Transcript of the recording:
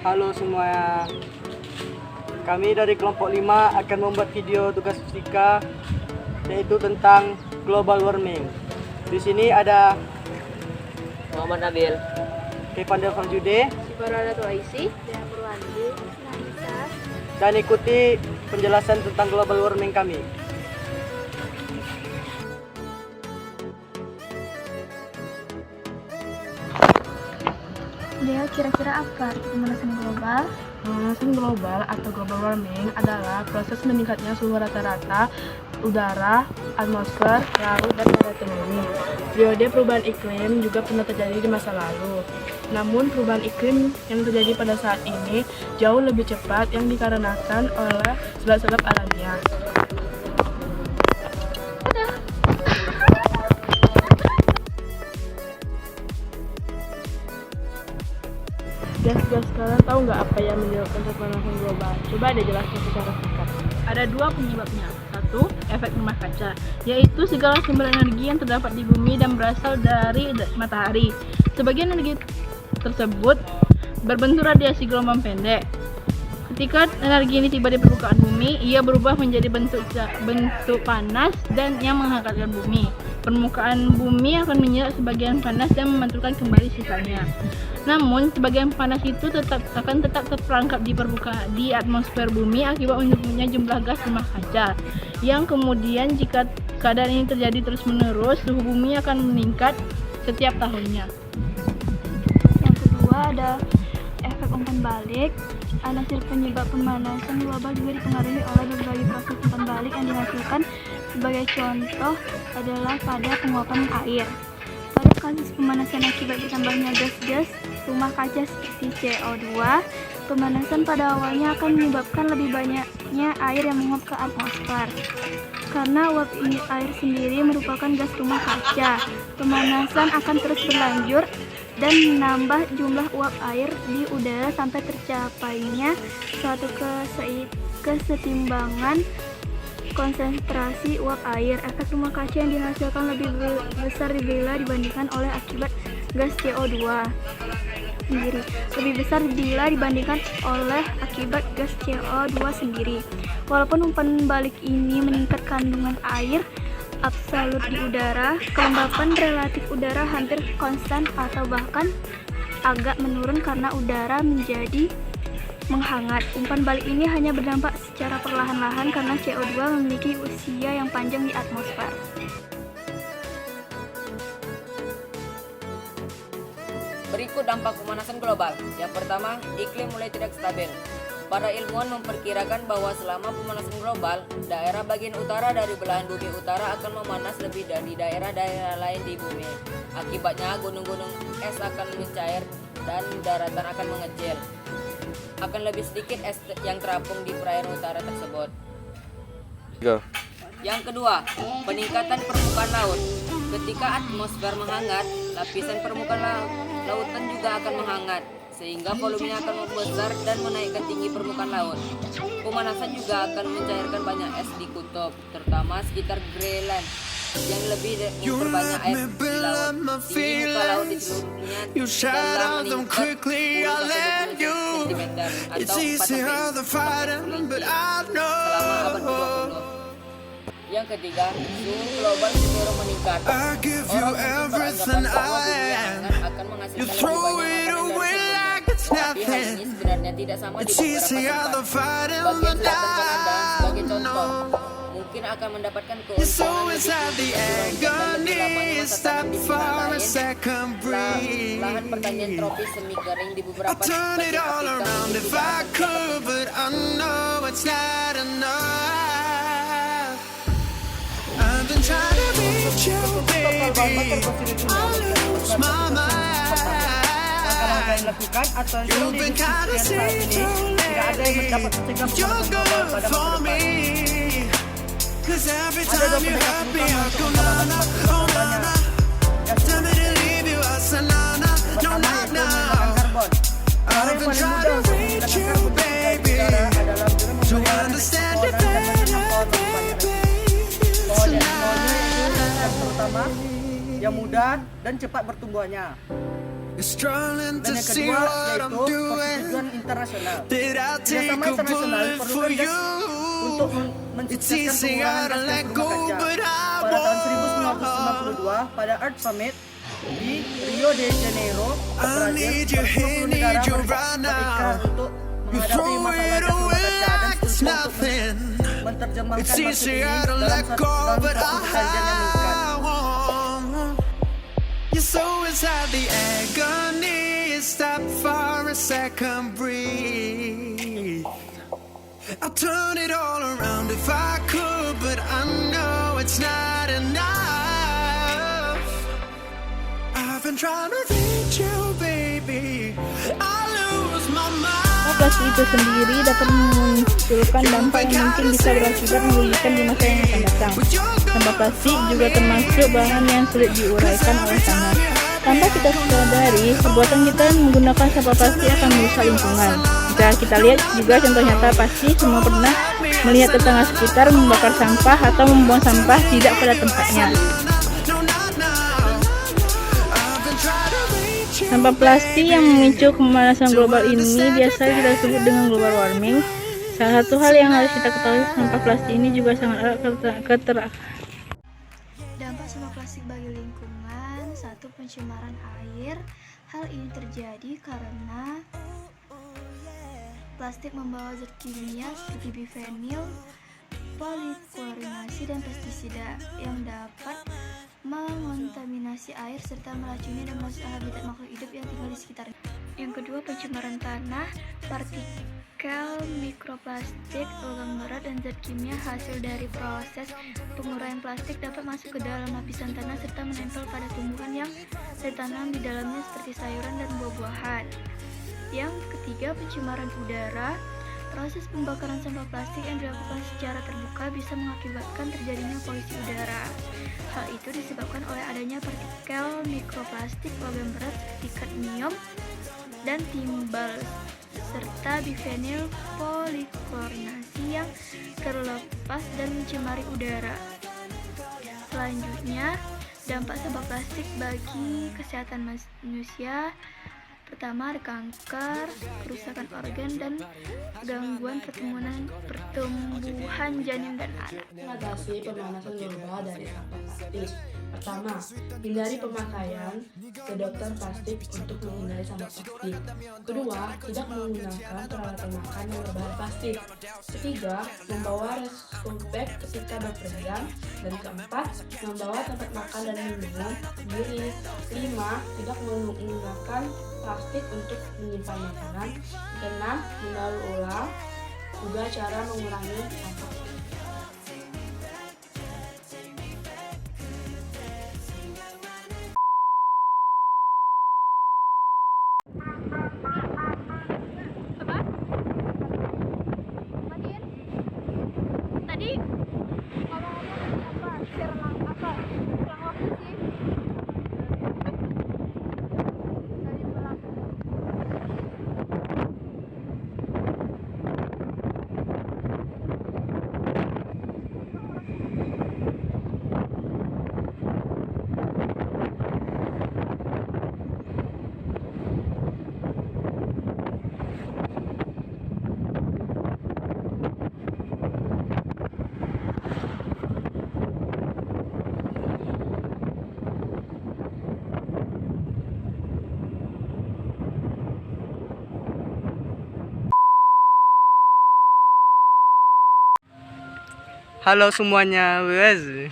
Halo semua. Kami dari kelompok 5 akan membuat video tugas fisika yaitu tentang global warming. Di sini ada Muhammad Nabil, Kevanda Farjude, Sibarada Tuaisi, dan ikuti penjelasan tentang global warming kami. Dia kira-kira apa pemanasan global? Pemanasan global atau global warming adalah proses meningkatnya suhu rata-rata udara, atmosfer, laut, dan daratan bumi. Periode perubahan iklim juga pernah terjadi di masa lalu. Namun perubahan iklim yang terjadi pada saat ini jauh lebih cepat yang dikarenakan oleh sebab-sebab alamiah. Guys, kalian tahu nggak apa yang menyebabkan pemanasan global? Coba deh jelaskan secara singkat. Ada dua penyebabnya. Satu, efek rumah kaca, yaitu segala sumber energi yang terdapat di bumi dan berasal dari matahari. Sebagian energi tersebut berbentuk radiasi gelombang pendek. Ketika energi ini tiba di permukaan bumi, ia berubah menjadi bentuk panas dan yang menghangatkan bumi. Permukaan bumi akan menyerap sebagian panas dan memantulkan kembali sisanya. Namun, sebagian panas itu akan tetap terperangkap di atmosfer bumi akibat menurunnya jumlah gas rumah kaca. Yang kemudian jika keadaan ini terjadi terus-menerus, suhu bumi akan meningkat setiap tahunnya. Yang kedua ada efek umpan balik. Hasil penyebab pemanasan global juga dipengaruhi oleh berbagai proses umpan balik yang dihasilkan. Sebagai contoh adalah pada penguapan air. Pada kasus pemanasan akibat bertambahnya gas-gas rumah kaca seperti CO2, pemanasan pada awalnya akan menyebabkan lebih banyaknya air yang menguap ke atmosfer. Karena uap air sendiri merupakan gas rumah kaca, pemanasan akan terus berlanjut dan menambah jumlah uap air di udara sampai tercapainya suatu kesetimbangan konsentrasi uap air. Efek rumah kaca yang dihasilkan lebih besar bila dibandingkan oleh akibat gas CO2 sendiri. Lebih besar bila dibandingkan oleh akibat gas CO2 sendiri. Walaupun umpan balik ini meningkat kandungan air absolut di udara, kelembapan relatif udara hampir konstan atau bahkan agak menurun karena udara menjadi menghangat. Umpan balik ini hanya berdampak secara perlahan-lahan karena CO2 memiliki usia yang panjang di atmosfer. berikut dampak pemanasan global. Yang pertama, iklim mulai tidak stabil. Para ilmuwan memperkirakan bahwa selama pemanasan global, daerah bagian utara dari belahan bumi utara akan memanas lebih dari daerah-daerah lain di bumi. Akibatnya, gunung-gunung es akan mencair dan daratan akan mengecil. Akan lebih sedikit es yang terapung di perairan utara tersebut. Yang kedua, peningkatan permukaan laut. Ketika atmosfer menghangat, lapisan permukaan lautan juga akan menghangat, sehingga volumenya akan membesar dan menaikkan tinggi permukaan laut. Pemanasan juga akan mencairkan banyak es di kutub, terutama sekitar Greenland, yang lebih memperbanyak air di laut. Tinggi muka laut di seluruhnya telah meningkat 10-20 cm atau 4-4 selama abad ke-20. Yang ketiga, suhu global cenderung meningkat. Orang beranggapan bahwa bumi yang hangat akan menghasilkan lebih banyak makanan dari sebelumnya. Tapi hal ini sebenarnya tidak sama di beberapa tempat. Bagian selatan Kanada sebagai contoh mungkin akan mendapatkan keuntungan lebih tinggi dan lebih lamanya masa tanam di wilayah lain. Lahan pertanian tropis semi kering di beberapa bagian Afrika I've been trying to reach you, baby. I lose my mind. You've been kind of see-through lately. You're good for me. 'Cause every time you hurt me, I go na-na, oh na-na. Tell me to leave you, I say na-na, no na-na. I've been trying to reach you, baby, to understand it better, baby. Terutama yang mudah dan cepat bertumbuhannya. Dan yang kedua yaitu persetujuan internasional. that I'll take Kerjasama a internasional bullet for diperlukan you. untuk It's mensukseskan easy pengurangan to gas let rumah go, kaca. but I Pada tahun won't. 1952 pada Earth Summit di Rio de Janeiro, I need you 40 here, negara need you right berikrar now. untuk You menghadapi throw masalah it gas rumah away kaca dan like it's setuju untuk nothing. menerjemahkan It's maksud easy ini to dalam let go, but suatu kajian yang mengikat. Your soul inside the agony. Stop for a second, breathe. I'll turn it all around if I could, but I know it's not enough. I've been trying to reach you, baby. I lose my mind. Plastik itu sendiri dapat memunculkan dampak yang mungkin bisa berakibat merugikan di masa yang akan datang. Sampah plastik juga termasuk bahan yang sulit diuraikan oleh tanah. Tanpa kita sadari, perbuatan kita menggunakan sampah plastik akan merusak lingkungan. Jika kita lihat juga contoh nyata, pasti semua pernah melihat tetangga sekitar membakar sampah atau membuang sampah tidak pada tempatnya. Sampah plastik yang memicu pemanasan global ini biasa kita sebut dengan global warming. Salah satu hal yang harus kita ketahui, sampah plastik ini juga sangat erat Dampak sampah plastik bagi lingkungan. 1. Pencemaran air. Hal ini terjadi karena plastik membawa zat kimia seperti bifenil, poliklorinasi, dan pestisida yang dapat mengontaminasi air serta meracuni dan merusak habitat makhluk hidup yang tinggal di sekitarnya. Yang kedua, pencemaran tanah. Partikel mikroplastik, logam berat, dan zat kimia hasil dari proses penguraian plastik dapat masuk ke dalam lapisan tanah serta menempel pada tumbuhan yang ditanam di dalamnya seperti sayuran dan buah-buahan. Yang ketiga, pencemaran udara. Proses pembakaran sampah plastik yang dilakukan secara terbuka bisa mengakibatkan terjadinya polusi udara. Hal itu disebabkan oleh adanya partikel mikroplastik logam berat seperti kadmium dan timbal serta bifenil poliklorinasi yang terlepas dan mencemari udara. Selanjutnya, dampak sampah plastik bagi kesehatan manusia. Pertama, ada kanker, kerusakan organ, dan gangguan pertumbuhan janin dan anak. Mengatasi pemanasan global dari sampah plastik. Pertama, hindari pemakaian sedotan plastik untuk menghindari sampah plastik. Kedua, tidak menggunakan peralatan makan yang berbahan plastik. Ketiga, membawa rescue bag ketika bepergian. Dan keempat, membawa tempat makan dan minum sendiri. 5. Tidak menggunakan plastik untuk menyimpan makanan. 6. Mendaur ulang juga cara mengurangi sampah. Tadi ngomong-ngomong apa? Share apa? Kurang waktu sih. Tadi pulang. Halo semuanya, wes.